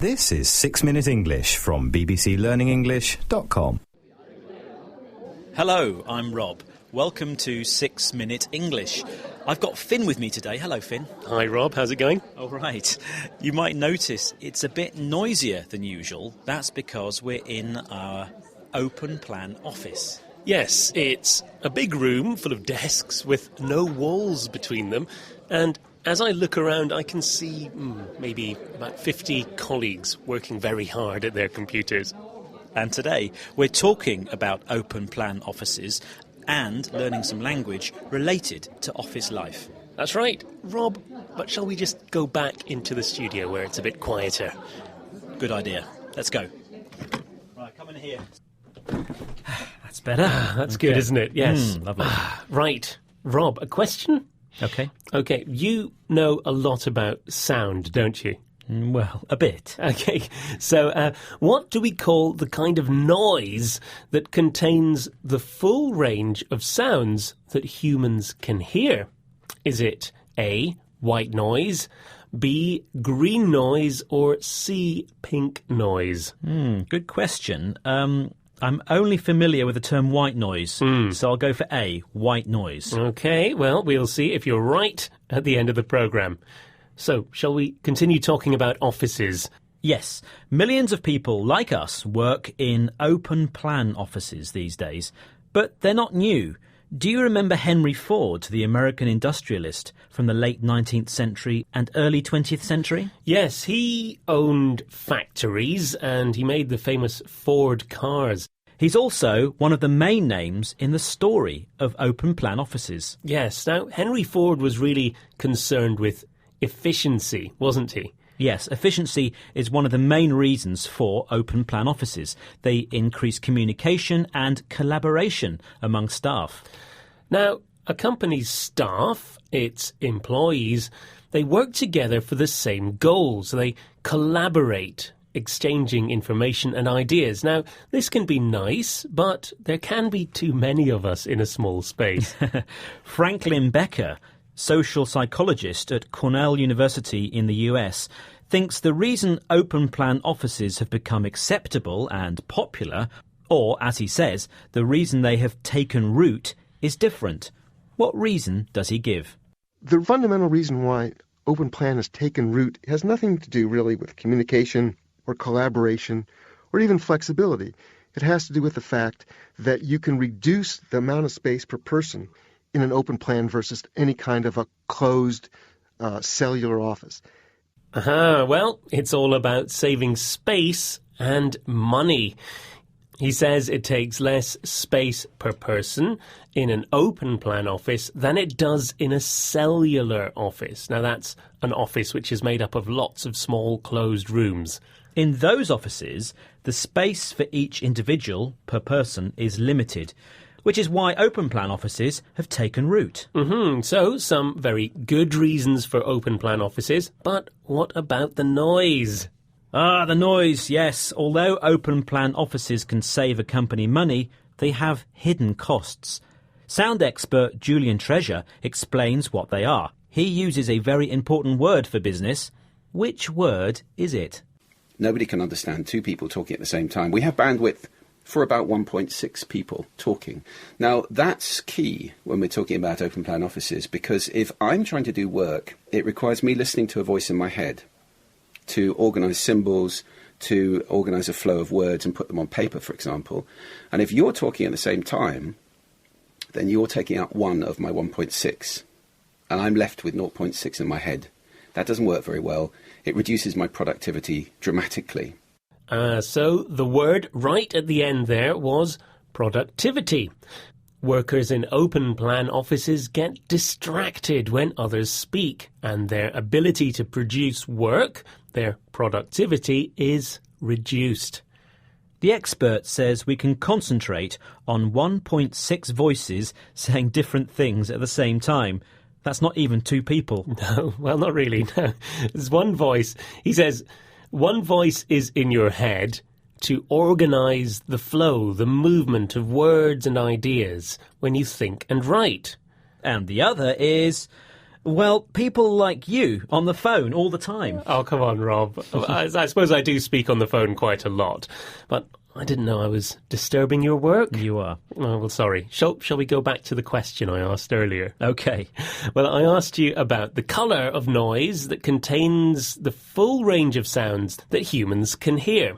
This is 6 Minute English from bbclearningenglish.com. Hello, I'm Rob. Welcome to 6 Minute English. I've got Finn with me today. Hello, Finn. Hi, Rob. How's it going? All right. You might notice it's a bit noisier than usual. That's because we're in our open plan office. Yes, it's a big room full of desks with no walls between them. And as I look around, I can see maybe about 50 colleagues working very hard at their computers. And today we're talking about open plan offices and learning some language related to office life. That's right, Rob. But shall we just go back into the studio where it's a bit quieter? Good idea. Let's go. Right, come in here. That's better. That's good, isn't it? Yes. Lovely. Right. Rob, a question? Okay. Okay, you know a lot about sound, don't you? Well, a bit. Okay, so what do we call the kind of noise that contains the full range of sounds that humans can hear? Is it A, white noise, B, green noise, or C, pink noise? Good question. I'm only familiar with the term white noise, so I'll go for A, white noise. Okay, well, we'll see if you're right at the end of the programme. So, shall we continue talking about offices? Yes, millions of people like us work in open plan offices these days, but they're not new. Do you remember Henry Ford, the American industrialist from the late 19th century and early 20th century? Yes, he owned factories and he made the famous Ford cars. He's also one of the main names in the story of open plan offices. Yes, now Henry Ford was really concerned with efficiency, wasn't he? Yes, efficiency is one of the main reasons for open plan offices. They increase communication and collaboration among staff. Now, a company's staff, its employees, they work together for the same goals. They collaborate, exchanging information and ideas. Now, this can be nice, but there can be too many of us in a small space. Franklin Becker, social psychologist at Cornell University in the US, thinks the reason open plan offices have become acceptable and popular, or, as he says, the reason they have taken root, is different. What reason does he give? The fundamental reason why open plan has taken root has nothing to do really with communication or collaboration or even flexibility. It has to do with the fact that you can reduce the amount of space per person in an open plan versus any kind of a closed cellular office. Well, it's all about saving space and money. He says it takes less space per person in an open plan office than it does in a cellular office. Now, that's an office which is made up of lots of small closed rooms. In those offices, the space for each individual per person is limited, which is why open plan offices have taken root. So, some very good reasons for open plan offices, but what about the noise? The noise, yes. Although open plan offices can save a company money, they have hidden costs. Sound expert Julian Treasure explains what they are. He uses a very important word for business. Which word is it? Nobody can understand two people talking at the same time. We have bandwidth for about 1.6 people talking. Now, that's key when we're talking about open plan offices, because if I'm trying to do work, it requires me listening to a voice in my head to organise symbols, to organise a flow of words and put them on paper, for example. And if you're talking at the same time, then you're taking out one of my 1.6, and I'm left with 0.6 in my head. That doesn't work very well. It reduces my productivity dramatically. So the word right at the end there was productivity. Workers in open plan offices get distracted when others speak, and their ability to produce work, their productivity, is reduced. The expert says we can concentrate on 1.6 voices saying different things at the same time. That's not even two people. No, well, not really, no. There's one voice. He says, one voice is in your head to organise the flow, the movement of words and ideas when you think and write. And the other is, Well, people like you on the phone all the time. Oh, come on, Rob. I suppose I do speak on the phone quite a lot, but I didn't know I was disturbing your work. You are. Oh, well, sorry. Shall we go back to the question I asked earlier? OK. Well, I asked you about the colour of noise that contains the full range of sounds that humans can hear.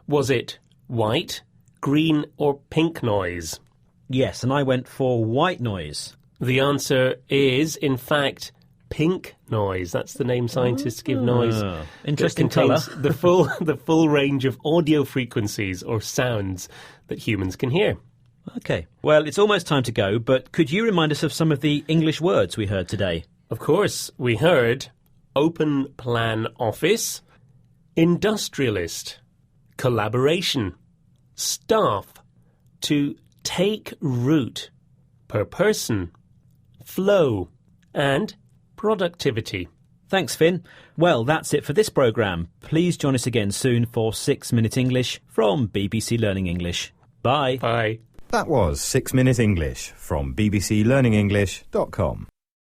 Was it white, green or pink noise? Yes, and I went for white noise. The answer is, in fact, pink noise. That's the name scientists give noise. Interesting that contains colour. the full range of audio frequencies or sounds that humans can hear. OK. Well, it's almost time to go, but could you remind us of some of the English words we heard today? Of course, we heard open plan office, industrialist, collaboration, staff, to take root, per person, flow, and productivity. Thanks, Finn. Well, that's it for this programme. Please join us again soon for 6 Minute English from BBC Learning English. Bye. Bye. That was 6 Minute English from bbclearningenglish.com.